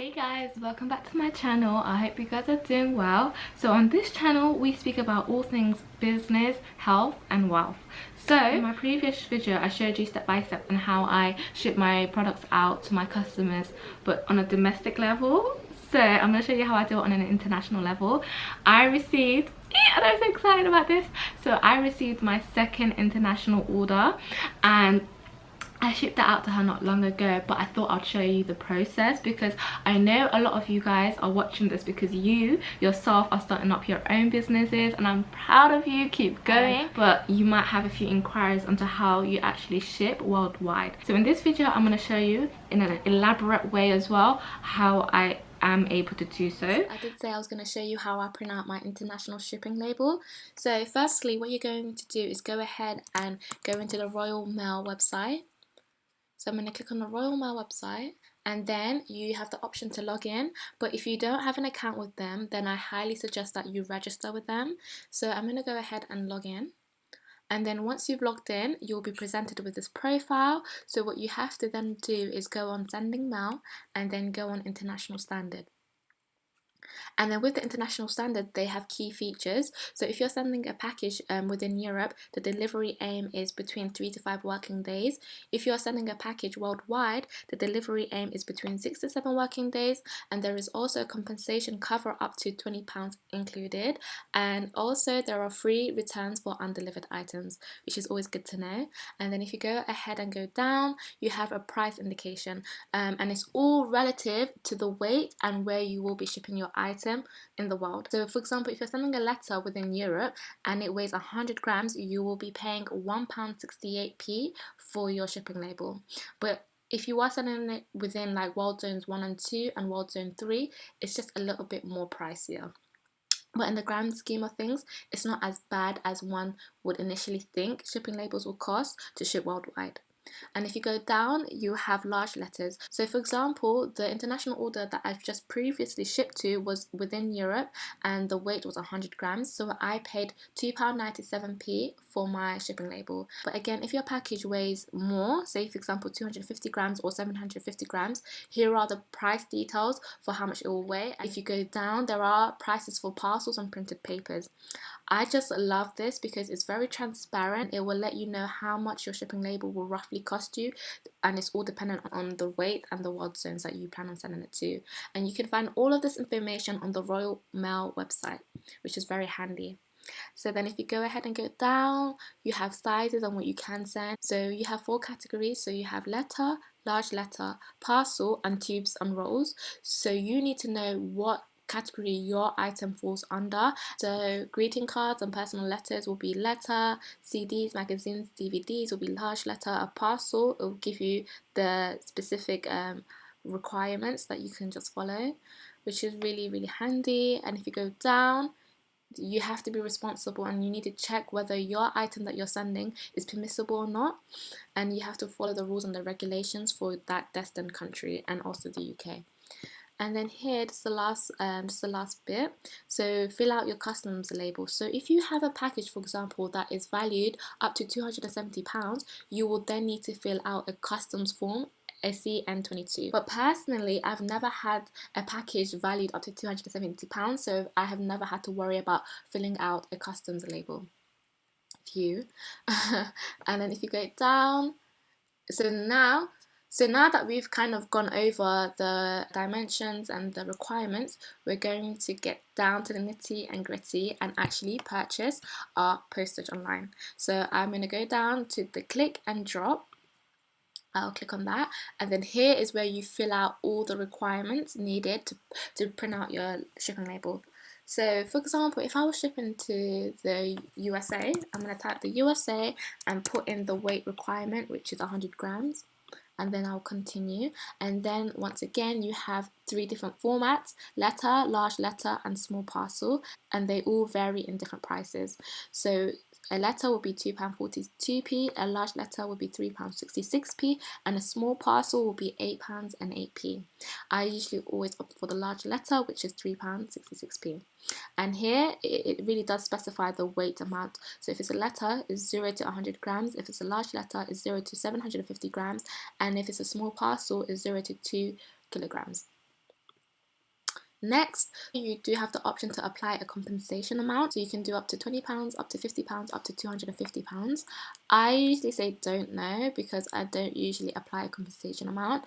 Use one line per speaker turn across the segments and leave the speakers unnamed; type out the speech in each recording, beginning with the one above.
Hey guys, welcome back to my channel. I hope you guys are doing well. So on this channel we speak about all things business, health and wealth. So in my previous video I showed you step by step on how I ship my products out to my customers, but on a domestic level. So I'm going to show you how I do it on an international level. I received, and I'm so excited about this. So I received my second international order and I shipped that out to her not long ago, but I thought I'd show you the process because I know a lot of you guys are watching this because you yourself are starting up your own businesses, and I'm proud of you. Keep going. But you might have a few inquiries onto how you actually ship worldwide. So in this video I'm going to show you in an elaborate way as well how I am able to do so. I did say I was going to show you how I print out my international shipping label. So firstly, what you're going to do is go ahead and go into the Royal Mail website. So I'm going to click on the Royal Mail website, and then you have the option to log in. But if you don't have an account with them, then I highly suggest that you register with them. So I'm going to go ahead and log in. And then once you've logged in, you'll be presented with this profile. So what you have to then do is go on Sending Mail and then go on International Standard. And then with the international standard, they have key features. So if you're sending a package within Europe, the delivery aim is between 3 to 5 working days. If you're sending a package worldwide, the delivery aim is between 6 to 7 working days. And there is also a compensation cover up to £20 included. And also there are free returns for undelivered items, which is always good to know. And then if you go ahead and go down, you have a price indication. And it's all relative to the weight and where you will be shipping your item in the world. So for example, if you're sending a letter within Europe and it weighs 100 grams, you will be paying £1.68p for your shipping label. But if you are sending it within like World Zones 1 and 2 and World Zone 3, it's just a little bit more pricier. But in the grand scheme of things, it's not as bad as one would initially think shipping labels will cost to ship worldwide. And if you go down, you have large letters. So for example, the international order that I've just previously shipped to was within Europe and the weight was 100 grams. So I paid £2.97p for my shipping label. But again, if your package weighs more, say for example 250 grams or 750 grams, here are the price details for how much it will weigh. And if you go down, there are prices for parcels and printed papers. I just love this because it's very transparent. It will let you know how much your shipping label will roughly cost you, and it's all dependent on the weight and the world zones that you plan on sending it to. And you can find all of this information on the Royal Mail website, which is very handy. So then if you go ahead and go down, you have sizes and what you can send. So you have 4 categories. So you have letter, large letter, parcel and tubes and rolls. So you need to know what category your item falls under. So greeting cards and personal letters will be letter, CDs, magazines, DVDs will be large letter. A parcel, it will give you the specific requirements that you can just follow, which is really handy. And if you go down, you have to be responsible and you need to check whether your item that you're sending is permissible or not, and you have to follow the rules and the regulations for that destined country and also the UK. And then here, this is the last bit. So fill out your customs label. So if you have a package, for example, that is valued up to £270, you will then need to fill out a customs form, a CN22. But personally, I've never had a package valued up to £270, so I have never had to worry about filling out a customs label. Few. And then if you go down, so now that we've kind of gone over the dimensions and the requirements, we're going to get down to the nitty and gritty and actually purchase our postage online. So I'm going to go down to the click and drop. I'll click on that, and then here is where you fill out all the requirements needed to print out your shipping label. So for example, if I was shipping to the USA, I'm going to type the USA and put in the weight requirement, which is 100 grams. And then I'll continue, and then once again you have 3 different formats: letter, large letter and small parcel, and they all vary in different prices. So a letter will be £2.42p, a large letter will be £3.66p, and a small parcel will be £8 and 8p. I usually always opt for the large letter, which is £3.66p. And here it really does specify the weight amount. So if it's a letter, it's 0 to 100 grams. If it's a large letter, it's 0 to 750 grams. And if it's a small parcel, it's 0 to 2 kilograms. Next, you do have the option to apply a compensation amount. So you can do up to £20, up to £50, up to £250. I usually say don't know because I don't usually apply a compensation amount.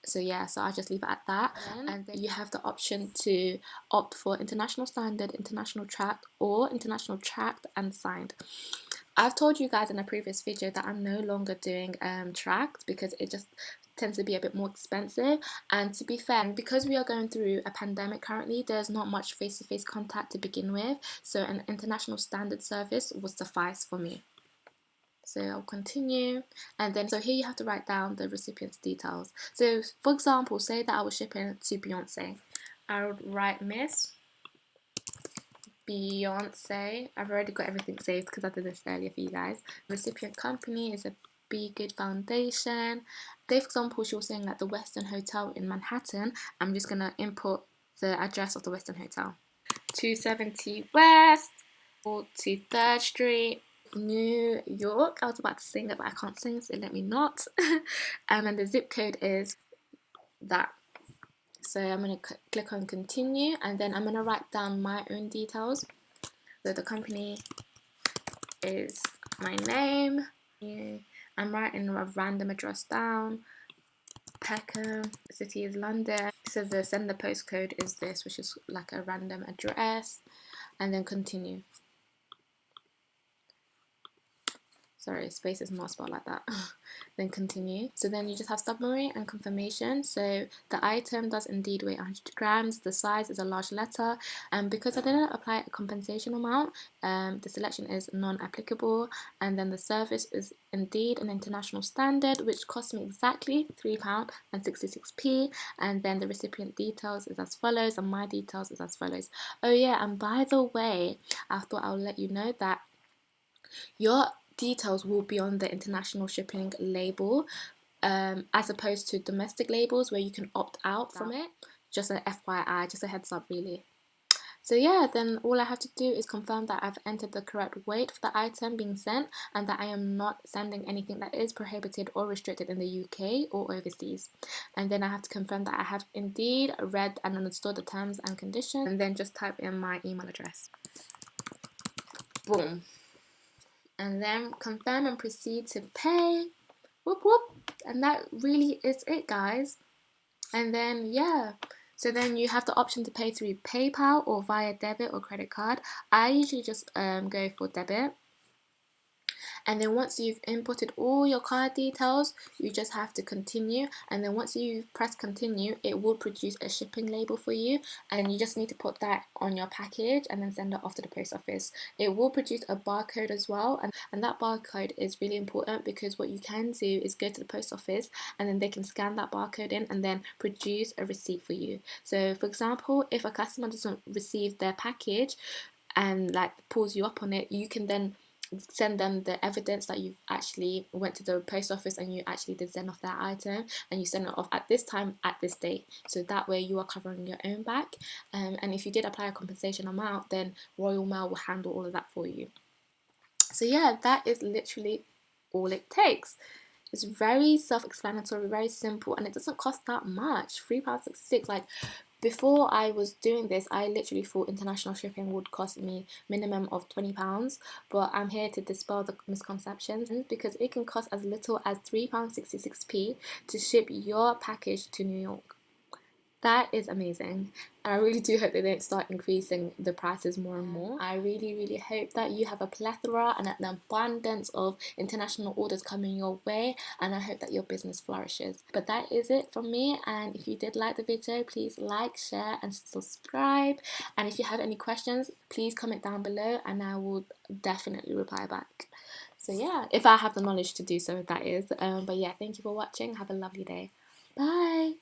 So yeah, so I'll just leave it at that. And then you have the option to opt for international standard, international tracked, or international tracked and signed. I've told you guys in a previous video that I'm no longer doing tracked because it just tends to be a bit more expensive, and to be fair, because we are going through a pandemic currently, there's not much face-to-face contact to begin with, so an international standard service would suffice for me. So I'll continue, and then so here you have to write down the recipient's details. So for example, say that I was shipping to Beyonce. I would write Miss Beyonce. I've already got everything saved because I did this earlier for you guys. Recipient company is a Be Good Foundation. Say for example she was saying at the Westin Hotel in Manhattan. I'm just gonna input the address of the Westin Hotel. 270 West, 43rd Street, New York. I was about to sing it but I can't sing, so let me not. And the zip code is that. So I'm going to click on continue, and then I'm going to write down my own details. So the company is my name. I'm writing a random address down. Peckham, city is London. So the sender postcode is this, which is like a random address. And then continue. Sorry, space is not spelled like that. Then continue. So then you just have summary and confirmation. So the item does indeed weigh 100 grams. The size is a large letter. And because I didn't apply a compensation amount, the selection is non-applicable. And then the service is indeed an international standard, which cost me exactly £3.66. And then the recipient details is as follows, and my details is as follows. Oh yeah, and by the way, I thought I'll let you know that your details will be on the international shipping label, as opposed to domestic labels where you can opt out from it. Just an FYI, just a heads up really. So yeah, then all I have to do is confirm that I've entered the correct weight for the item being sent, and that I am not sending anything that is prohibited or restricted in the UK or overseas. And then I have to confirm that I have indeed read and understood the terms and conditions, and then just type in my email address. Boom. And then confirm and proceed to pay. Whoop whoop. And that really is it, guys. And then yeah, so then you have the option to pay through PayPal or via debit or credit card. I usually just go for debit. And then once you've inputted all your card details, you just have to continue. And then once you press continue, it will produce a shipping label for you, and you just need to put that on your package and then send it off to the post office. It will produce a barcode as well, and that barcode is really important because what you can do is go to the post office and then they can scan that barcode in and then produce a receipt for you. So for example, if a customer doesn't receive their package and like pulls you up on it, you can then send them the evidence that you actually went to the post office and you actually did send off that item, and you send it off at this time at this date, so that way you are covering your own back. And if you did apply a compensation amount, then Royal Mail will handle all of that for you. So yeah, that is literally all it takes. It's very self-explanatory, very simple, and it doesn't cost that much. £3.66. Like, before I was doing this, I literally thought international shipping would cost me minimum of £20, but I'm here to dispel the misconceptions, because it can cost as little as £3.66 to ship your package to New York. That is amazing, and I really do hope they don't start increasing the prices more and more. I really hope that you have a plethora and an abundance of international orders coming your way, and I hope that your business flourishes. But that is it from me, and if you did like the video, please like, share and subscribe, and if you have any questions, please comment down below and I will definitely reply back. So yeah, if I have the knowledge to do so, that is. But yeah, thank you for watching. Have a lovely day. Bye.